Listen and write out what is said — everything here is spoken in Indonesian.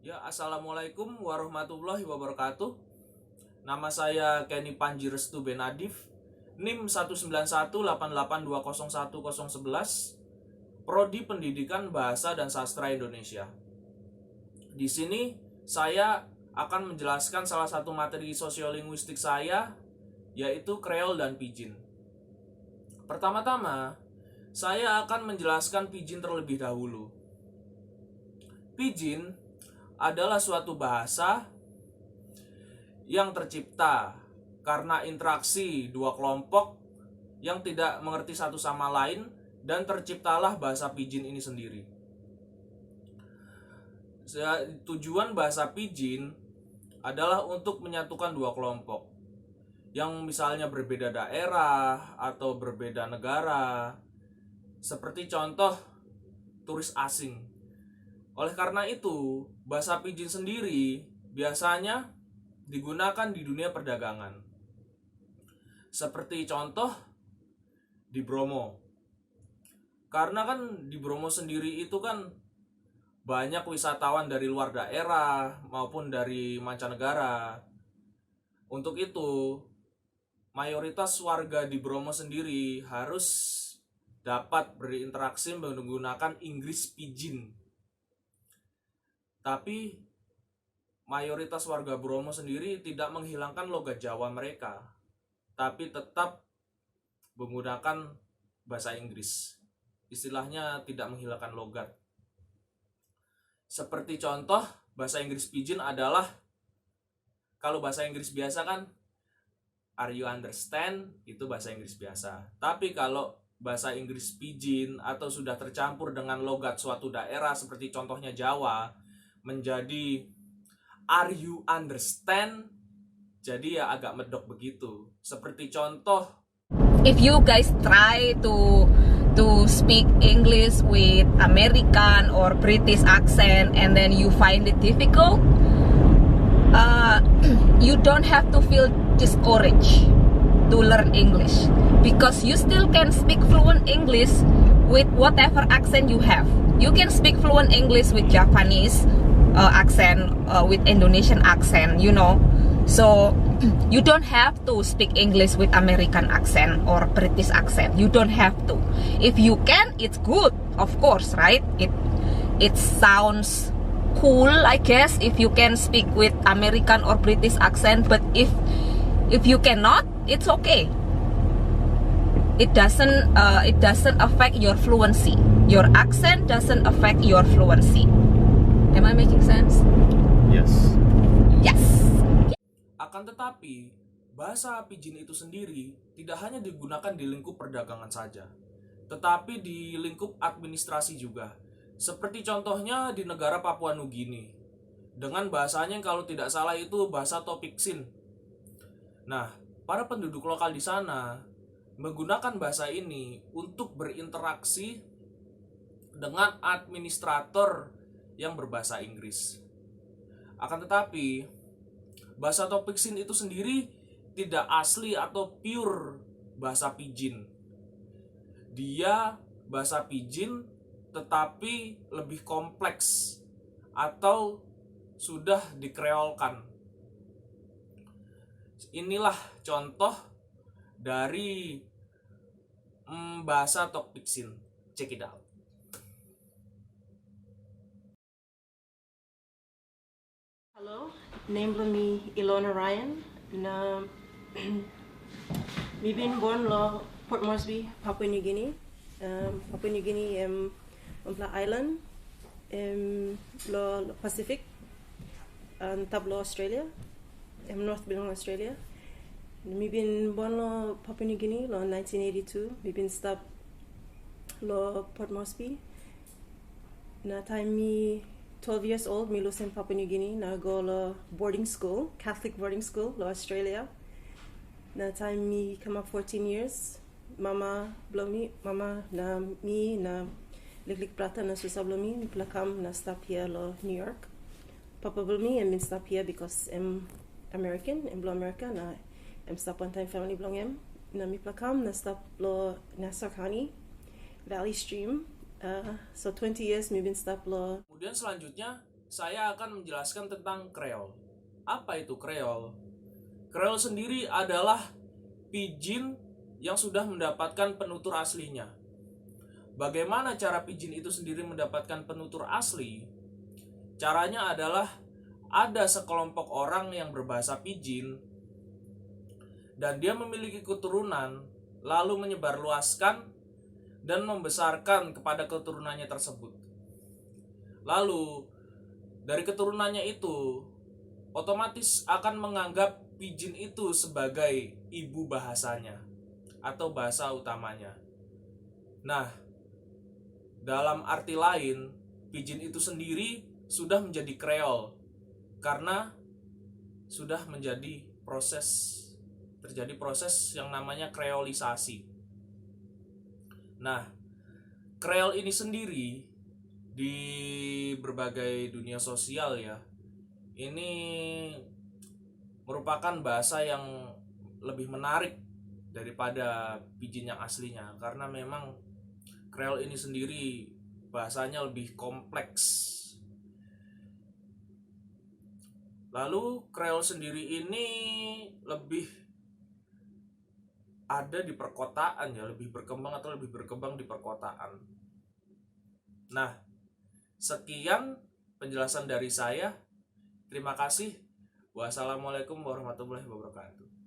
Ya, assalamualaikum warahmatullahi wabarakatuh. Nama saya Kenny Panji Restu Benadif, NIM 19188201011, Prodi Pendidikan Bahasa dan Sastra Indonesia. Di sini saya akan menjelaskan salah satu materi sosiolinguistik saya, yaitu Kreol dan Pidgin. Pertama-tama, saya akan menjelaskan Pidgin terlebih dahulu. Pidgin adalah suatu bahasa yang tercipta karena interaksi dua kelompok yang tidak mengerti satu sama lain, dan terciptalah bahasa Pidgin ini sendiri. Tujuan bahasa Pidgin adalah untuk menyatukan dua kelompok yang misalnya berbeda daerah atau berbeda negara, seperti contoh turis asing. Oleh karena itu, bahasa Pidgin sendiri biasanya digunakan di dunia perdagangan. Seperti contoh di Bromo. Karena kan di Bromo sendiri itu kan banyak wisatawan dari luar daerah maupun dari mancanegara. Untuk itu, mayoritas warga di Bromo sendiri harus dapat berinteraksi menggunakan Inggris Pidgin. Tapi mayoritas warga Bromo sendiri tidak menghilangkan logat Jawa mereka, tapi tetap menggunakan bahasa Inggris. Istilahnya tidak menghilangkan logat. Seperti contoh, bahasa Inggris Pidgin adalah, kalau bahasa Inggris biasa kan are you understand, itu bahasa Inggris biasa. Tapi kalau bahasa Inggris Pidgin atau sudah tercampur dengan logat suatu daerah seperti contohnya Jawa, menjadi are you understand, jadi ya agak medok begitu. Seperti contoh, if you guys try to speak English with American or British accent and then you find it difficult, you don't have to feel discouraged to learn English, because you still can speak fluent English with whatever accent you have. You can speak fluent English with Japanese accent, with Indonesian accent, you know. So you don't have to speak English with American accent or British accent. You don't have to. If you can, it's good, of course, right? It sounds cool, I guess, if you can speak with American or British accent. But if you cannot, it's okay. It doesn't affect your fluency. Your accent doesn't affect your fluency. Am I making sense? yes. Yes. Akan tetapi, bahasa Pidgin itu sendiri tidak hanya digunakan di lingkup perdagangan saja, tetapi di lingkup administrasi juga. Seperti contohnya di negara Papua Nugini, dengan bahasanya kalau tidak salah itu bahasa Topiksin. Nah, para penduduk lokal di sana menggunakan bahasa ini untuk berinteraksi dengan administrator yang berbahasa Inggris. Akan tetapi, bahasa Topiksin itu sendiri tidak asli atau pure bahasa Pidgin. Dia bahasa Pidgin tetapi lebih kompleks atau sudah dikreolkan. Inilah contoh dari bahasa Topiksin. Check it out. Hello, name me Ilona Ryan. Na me been born lo Port Moresby, Papua New Guinea. Papua New Guinea on the island, lo Pacific, and tablo Australia, North Belong Australia. Me been born lo Papua New Guinea lo 1982. Me been stop lo Port Moresby. Na time me 12 years old, me lose in Papua New Guinea. Now go to boarding school, Catholic boarding school, to Australia. Now time me come up 14 years. Mama blow me, mama na me na liklik prata na susah blow me plakam na stop here lo New York. Papa blow me and been stop here because I'm American, I'm blow America na I'm stop one time family belong em. Na me plakam na stop lo Nassau County, Valley Stream. So 20 years me been stop lo. Kemudian selanjutnya saya akan menjelaskan tentang Creole. Apa itu Creole? Creole sendiri adalah pidgin yang sudah mendapatkan penutur aslinya. Bagaimana cara pidgin itu sendiri mendapatkan penutur asli? Caranya adalah ada sekelompok orang yang berbahasa pidgin dan dia memiliki keturunan, lalu menyebarluaskan dan membesarkan kepada keturunannya tersebut. Lalu dari keturunannya itu otomatis akan menganggap pidgin itu sebagai ibu bahasanya atau bahasa utamanya. Nah, dalam arti lain, pidgin itu sendiri sudah menjadi Creole karena sudah terjadi proses yang namanya kreolisasi. Nah, Creole ini sendiri di berbagai dunia sosial ya, ini merupakan bahasa yang lebih menarik daripada pidgin yang aslinya, karena memang Creole ini sendiri bahasanya lebih kompleks. Lalu Creole sendiri ini lebih ada di perkotaan ya, lebih berkembang di perkotaan. Nah, sekian penjelasan dari saya. Terima kasih. Wassalamualaikum warahmatullahi wabarakatuh.